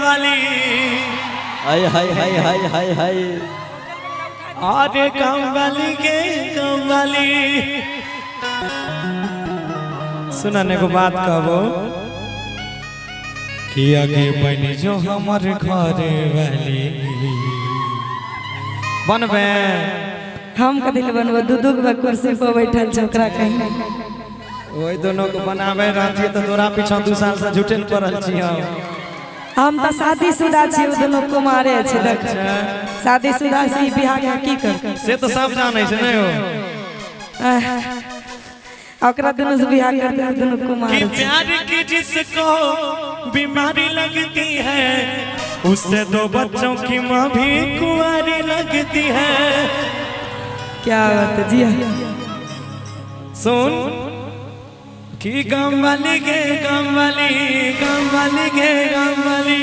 वाली, हाय हाय हाय हाय हाय हाय, अरे काम वाली के काम वाली। सुनाने को बात कहो कि आगे बनी जो हमारे घरे वाली बनबे। हम कथी ले बनबो? दूधू के कुर्सी पर बैठल छोकरा कहीं वही दोनों को बनावे रहती तो तोरा पीछा 2 साल से झूठे पड़ल छी। हम तो शादीशुदा छी, दोनों कुमारे छी। देख शादीशुदा से बियाह के की कर से तो सब जाने से नहीं हो। ओकरा दोनों से बियाह करते हैं, दोनों कुमार कि प्यार की जिसको बीमारी लगती है उससे 2 बच्चों की माँ भी कुंवारी लगती है। क्या बात जी। सुन कि गाँव वाली के गाँव वाली, गाँव वाली के गाँव वाली,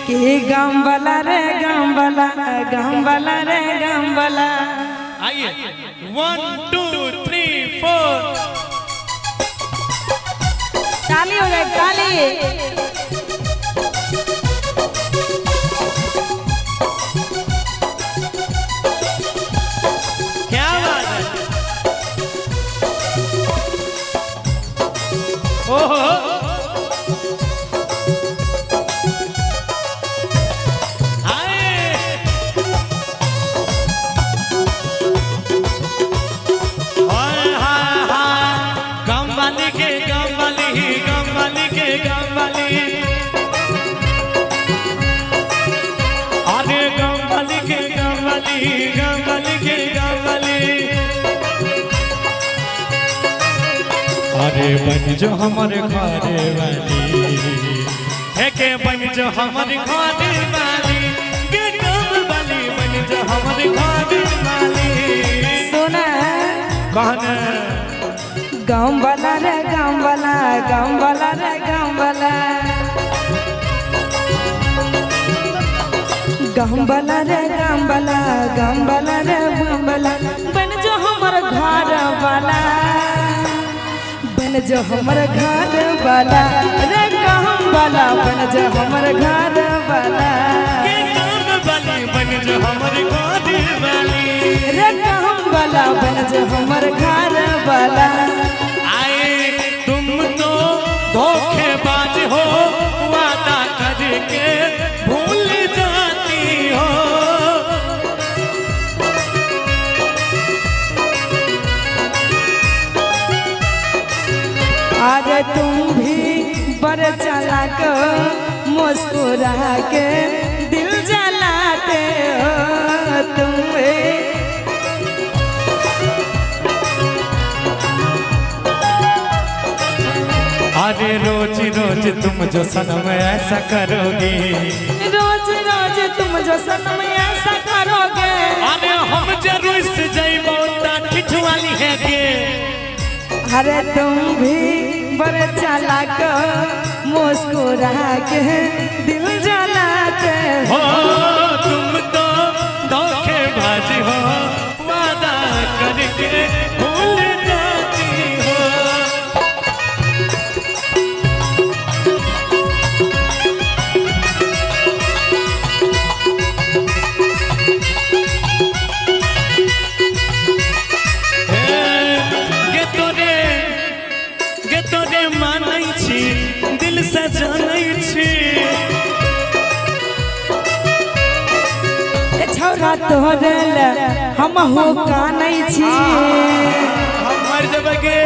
कि गाँव वाला रे गाँव वाला, गाँव वाला रे गाँव वाला। आइए 1 2 3 4 ताली हो जाए ताली। क्या बात है। ओहो अरे बन जो हमारे घरे वाली, है के बन जो हमारे घरे वाली, के गाँव वाली बन जो हमारे घरे वाली। सुना कौन गाँव वाला रे गाँव वाला, गाँव वाला रे गाँव वाला, गाँव वाला रे गाँव वाला, गाँव वाला रे गाँव वाला। बन जो हमारे घर वाला, बन जो हमारे घर वाला रे गाँव वाला, बन जो हमारे घर वाला। के गाँव वाली बन जो हमारे घरे वाली, रे गाँव वाला बन जो हमारे घर वाला। आए तुम तो धोखेबाज हो, वादा करके भूल जाती हो। अरे तुम भी बड़े चालाक, मुस्कुरा के दिल जलाते हो तुम भी। अरे रोज रोज तुम जो सनम ऐसा करोगे, रोज रोज तुम जो सनम ऐसा करोगे, अरे हम जरूर से जाइबो ता ठिठ वाली है के। अरे तुम भी बड़े चालाक, मुस्कुरा के दिल जलाते हो। हो। तुम तो धोखेबाज हो, वादा करके भूल जाती हो। गे तोरे मानै छी, दिल से जानै छी। छौरा तोहरे ले हम हो कानै छी, हम मर जबगे।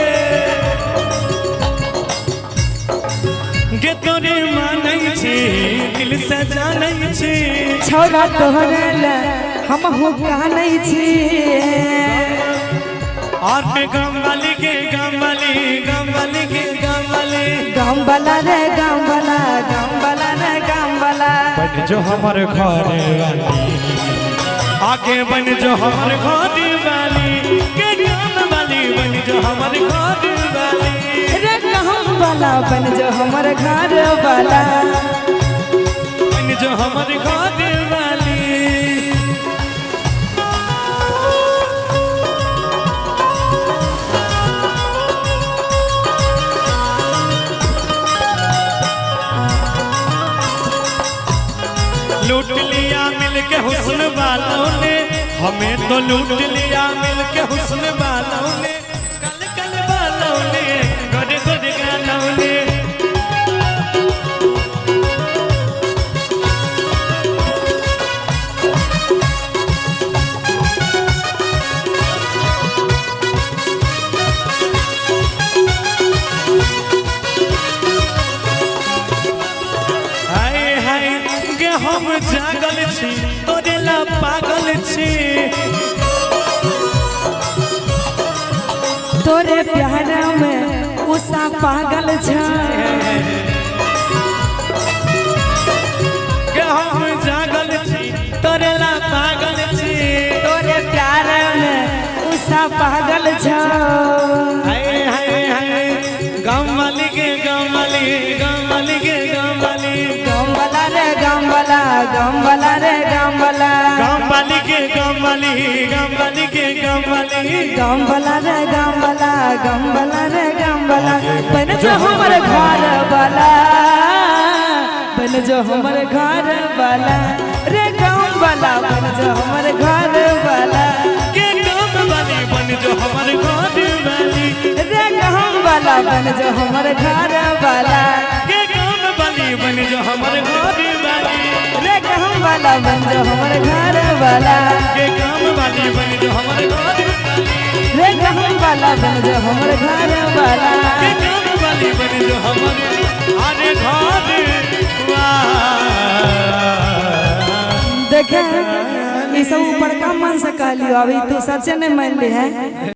गे तोरे मानै छी, दिल से जानै छी। छौरा तोहरे ले हम हो कानै छी। और गाँव वाली के गाँव वाली, गाँव वाली के गाँव वाली, गाँव वाला रे गाँव वाला, गाँव वाला रे गाँव वाला। बन जो हमारे घरे वाली, आगे बन जो हमारे घरे वाली, के गाँव वाली बन जो हमारे घरे वाली, रे गाँव वाला बन जो हमारे घर वाला, बन जो हमारे घरे वाली। लूट लिया मिलके हुस्न वालों ने, हमें तो लूट लिया मिलके हुस्न वालों ने, कल कल वालों ने, गोरे गोरे गालों ने। हम जागल छी तोरे ला पागल छी, तोरे प्यार में उषा पागल छ। हम जागल छी तोरे ला पागल छी, तोरे प्यार में उषा पागल छ। हाय हाय हाय गमली के गमली गमली के गमली, गमला रे गमला गमला रे गमला, गमली के गमली गमली के गमली, गमला रे गमला गमला रे गमला। बन जो हमर घर वाला, बन जो हमर घर वाला रे गमला, बन जो हमर घर वाला के गमली बन जो हमर घर वाली, रे गमला बन जो हमर घर वाला, के गमली बन जो हमर घर वाली, रे गमला बन जो हमर घर वाला, के गमली बन जो हमर घर वाली, रे गमला बन जो हमर घर वाला, के गमली बन जो हमर अरे घर वाला। देखे ये सब ऊपर का मन से कहलियो, अभी तू सच नहीं मान ली है।